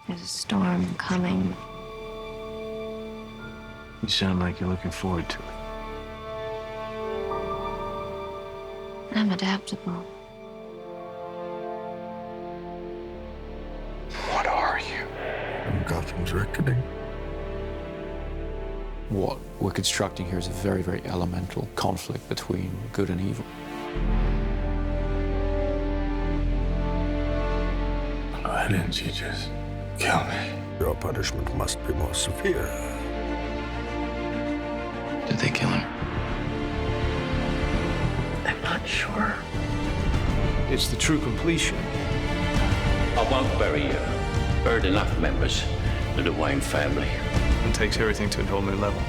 There's a storm coming. You sound like you're looking forward to it. I'm adaptable. What are you? I'm Gotham's reckoning. What we're constructing here is a very, very elemental conflict between good and evil. Why didn't you just kill me? Your punishment must be more severe. Did they kill him? I'm not sure. It's the true completion. I won't bury you. Buried enough members of the Wayne family. And takes everything to a whole new level.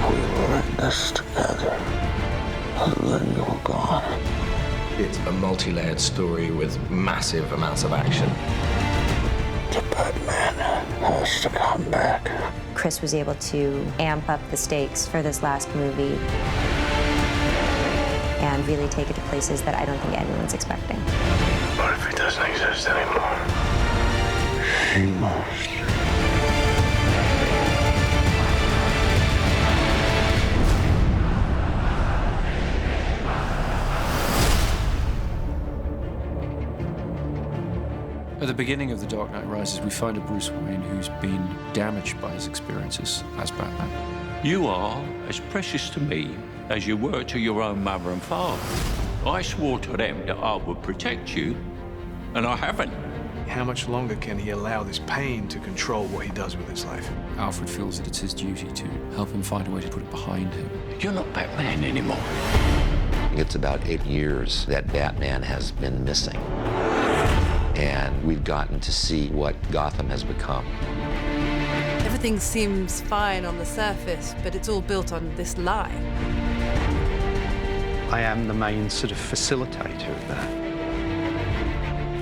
We were in this together, and then you were gone. It's a multi-layered story with massive amounts of action. The Batman has to come back. Chris was able to amp up the stakes for this last movie and really take it to places that I don't think anyone's expecting. What if he doesn't exist anymore? She must. At the beginning of The Dark Knight Rises, we find a Bruce Wayne who's been damaged by his experiences as Batman. You are as precious to me as you were to your own mother and father. I swore to them that I would protect you, and I haven't. How much longer can he allow this pain to control what he does with his life? Alfred feels that it's his duty to help him find a way to put it behind him. You're not Batman anymore. It's about 8 years that Batman has been missing. And we've gotten to see what Gotham has become. Everything seems fine on the surface, but it's all built on this lie. I am the main sort of facilitator of that.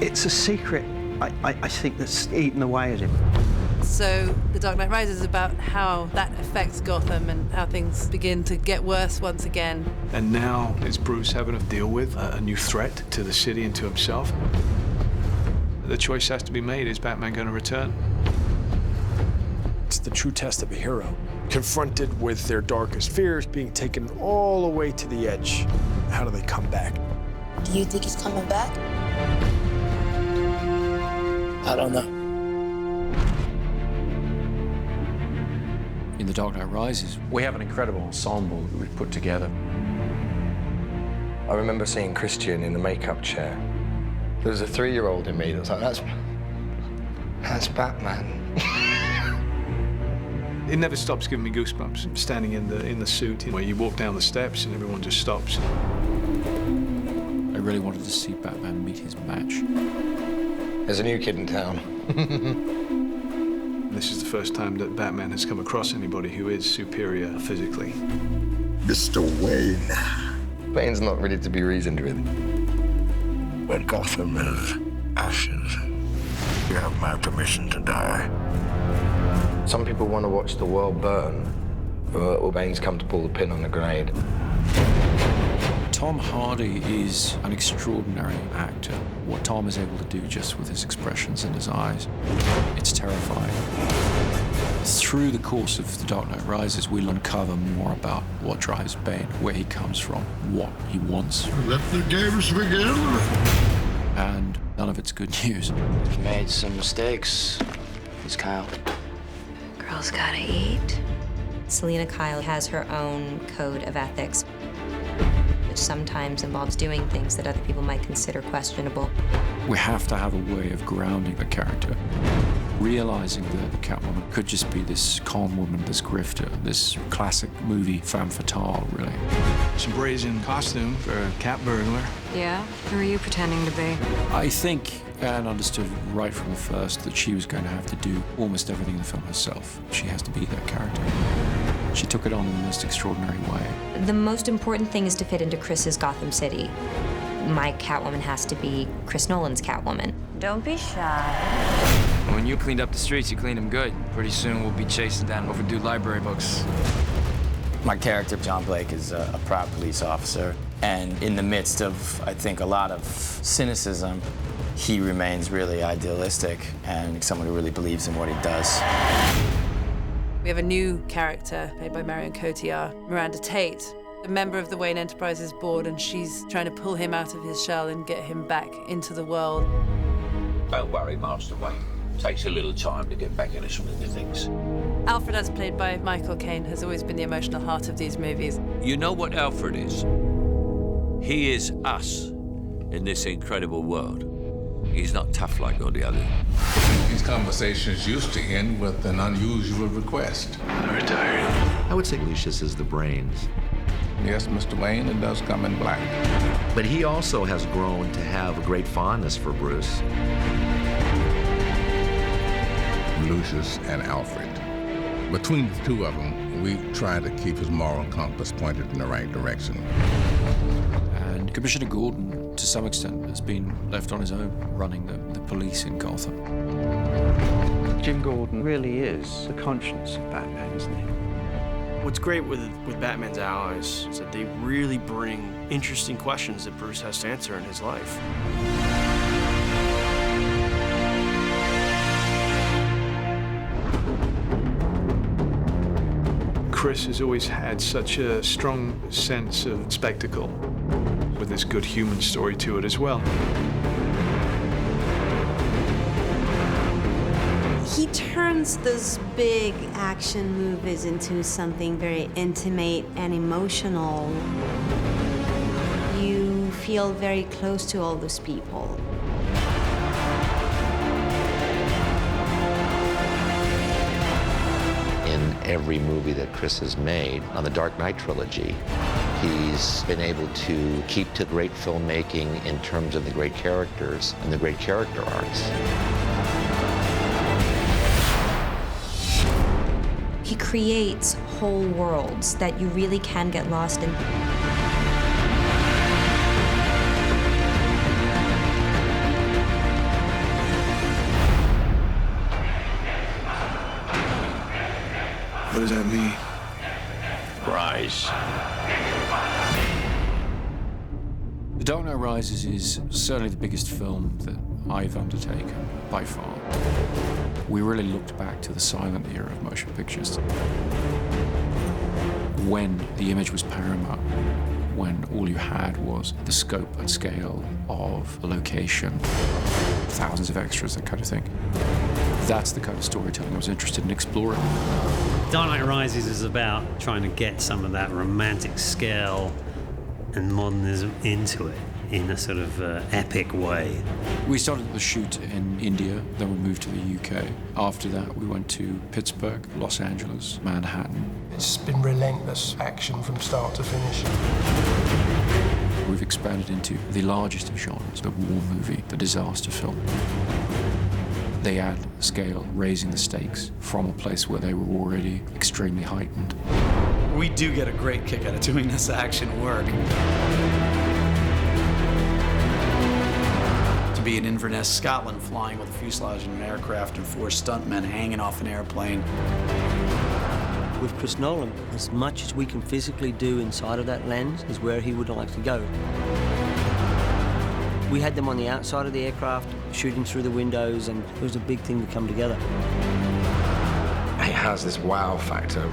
It's a secret, I think, that's eaten away at him. So The Dark Knight Rises is about how that affects Gotham and how things begin to get worse once again. And now is Bruce having to deal with a new threat to the city and to himself? The choice has to be made. Is Batman going to return? It's the true test of a hero. Confronted with their darkest fears, being taken all the way to the edge. How do they come back? Do you think he's coming back? I don't know. In The Dark Knight Rises, we have an incredible ensemble that we've put together. I remember seeing Christian in the makeup chair. There was a 3-year-old in me that was like, that's Batman. It never stops giving me goosebumps. Standing in the suit, where you walk down the steps and everyone just stops. I really wanted to see Batman meet his match. There's a new kid in town. This is the first time that Batman has come across anybody who is superior physically. Mr. Wayne. Bane's not ready to be reasoned with. When Gotham is ashes, you have my permission to die. Some people want to watch the world burn, or Bane's come to pull the pin on the grenade. Tom Hardy is an extraordinary actor. What Tom is able to do just with his expressions in his eyes, it's terrifying. Through the course of The Dark Knight Rises, we'll uncover more about what drives Bane, where he comes from, what he wants. Let the games begin. And none of it's good news. We've made some mistakes. Who's Kyle? Girls gotta eat. Selena Kyle has her own code of ethics, which sometimes involves doing things that other people might consider questionable. We have to have a way of grounding the character, realizing that Catwoman could just be this calm woman, this grifter, this classic movie femme fatale, really. Some brazen costume for a cat burglar. Yeah? Who are you pretending to be? I think Anne understood right from the first that she was going to have to do almost everything in the film herself. She has to be that character. She took it on in the most extraordinary way. The most important thing is to fit into Chris's Gotham City. My Catwoman has to be Chris Nolan's Catwoman. Don't be shy. When you cleaned up the streets, you cleaned them good. Pretty soon we'll be chasing down overdue library books. My character, John Blake, is a proud police officer. And in the midst of, I think, a lot of cynicism, he remains really idealistic and someone who really believes in what he does. We have a new character played by Marion Cotillard, Miranda Tate, a member of the Wayne Enterprises board, and she's trying to pull him out of his shell and get him back into the world. Don't worry, Master Wayne. Takes a little time to get back in the swing of things. Alfred, as played by Michael Caine, has always been the emotional heart of these movies. You know what Alfred is? He is us in this incredible world. He's not tough like all the others. These conversations used to end with an unusual request. I'm retired. I would say Lucius is the brains. Yes, Mr. Wayne, it does come in black. But he also has grown to have a great fondness for Bruce. Lucius and Alfred. Between the two of them, we try to keep his moral compass pointed in the right direction. And Commissioner Gordon, to some extent, has been left on his own running the police in Gotham. Jim Gordon really is the conscience of Batman, isn't he? What's great with Batman's allies is that they really bring interesting questions that Bruce has to answer in his life. Chris has always had such a strong sense of spectacle, with this good human story to it as well. He turns those big action movies into something very intimate and emotional. You feel very close to all those people. In every movie that Chris has made on the Dark Knight trilogy, he's been able to keep to great filmmaking in terms of the great characters and the great character arcs. He creates whole worlds that you really can get lost in. What does that mean? Rise. The Dark Knight Rises is certainly the biggest film that I've undertaken, by far. We really looked back to the silent era of motion pictures, when the image was paramount, when all you had was the scope and scale of a location, thousands of extras, that kind of thing. That's the kind of storytelling I was interested in exploring. Dark Knight Rises is about trying to get some of that romantic scale and modernism into it in a sort of epic way. We started the shoot in India, then we moved to the UK. After that, we went to Pittsburgh, Los Angeles, Manhattan. It's been relentless action from start to finish. We've expanded into the largest of genres, the war movie, the disaster film. They add scale, raising the stakes from a place where they were already extremely heightened. We do get a great kick out of doing this action work. To be in Inverness, Scotland, flying with a fuselage in an aircraft and 4 stuntmen hanging off an airplane. With Chris Nolan, as much as we can physically do inside of that lens is where he would like to go. We had them on the outside of the aircraft, shooting through the windows, and it was a big thing to come together. It has this wow factor.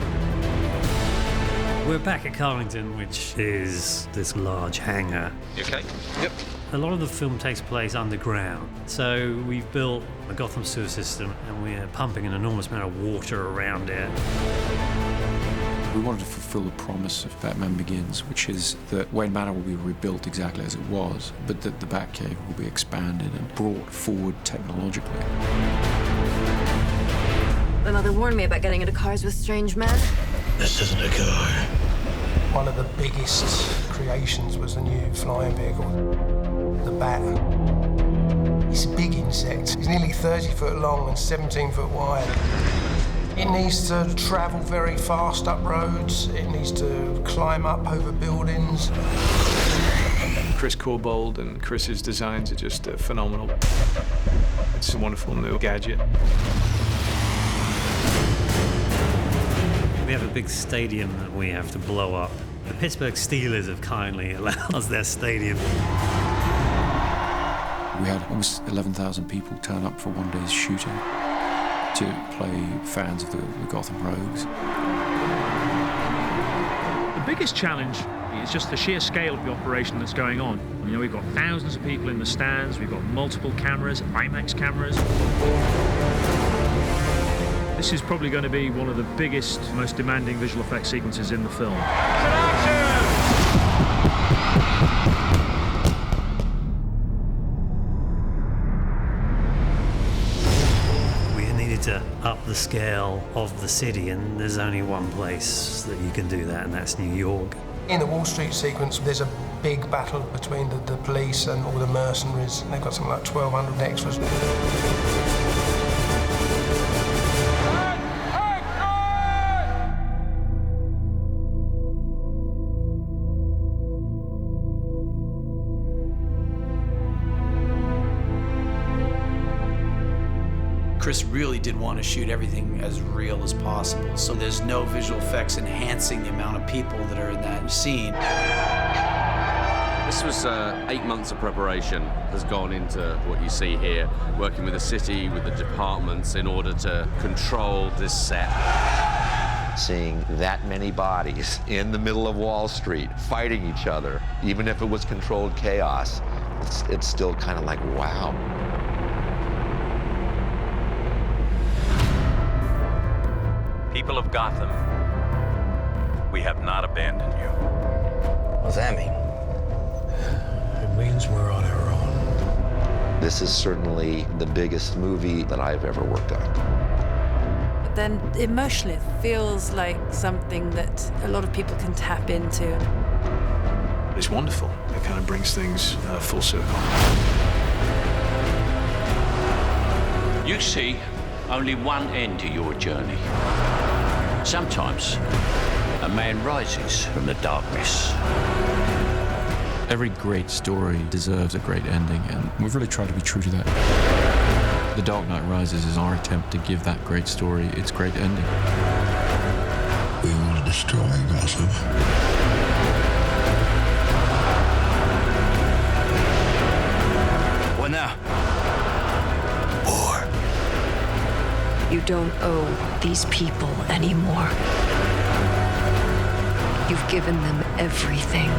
We're back at Carlington, which is this large hangar. You okay? Yep. A lot of the film takes place underground. So we've built a Gotham sewer system and we're pumping an enormous amount of water around it. We wanted to fulfill the promise of Batman Begins, which is that Wayne Manor will be rebuilt exactly as it was, but that the Batcave will be expanded and brought forward technologically. My mother warned me about getting into cars with strange men. This isn't a car. One of the biggest creations was the new flying vehicle, the Bat. It's a big insect. It's nearly 30 foot long and 17 foot wide. It needs to travel very fast up roads. It needs to climb up over buildings. Chris Corbould and Chris's designs are just phenomenal. It's a wonderful new gadget. We have a big stadium that we have to blow up. The Pittsburgh Steelers have kindly allowed us their stadium. We had almost 11,000 people turn up for one day's shooting to play fans of the Gotham Rogues. The biggest challenge is just the sheer scale of the operation that's going on. You know, we've got thousands of people in the stands, we've got multiple cameras, IMAX cameras. This is probably going to be one of the biggest, most demanding visual effects sequences in the film. To up the scale of the city, and there's only one place that you can do that, and that's New York. In the Wall Street sequence, there's a big battle between the police and all the mercenaries. They've got something like 1,200 extras. Chris really did want to shoot everything as real as possible, so there's no visual effects enhancing the amount of people that are in that scene. This was 8 months of preparation has gone into what you see here, working with the city, with the departments in order to control this set. Seeing that many bodies in the middle of Wall Street fighting each other, even if it was controlled chaos, it's still kind of like, wow. People of Gotham, we have not abandoned you. What does that mean? It means we're on our own. This is certainly the biggest movie that I've ever worked on. But then emotionally, it feels like something that a lot of people can tap into. It's wonderful. It kind of brings things full circle. You see only one end to your journey. Sometimes a man rises from the darkness. Every great story deserves a great ending, and we've really tried to be true to that. The Dark Knight Rises is our attempt to give that great story its great ending. We will destroy Gotham. What now? You don't owe these people anymore. You've given them everything.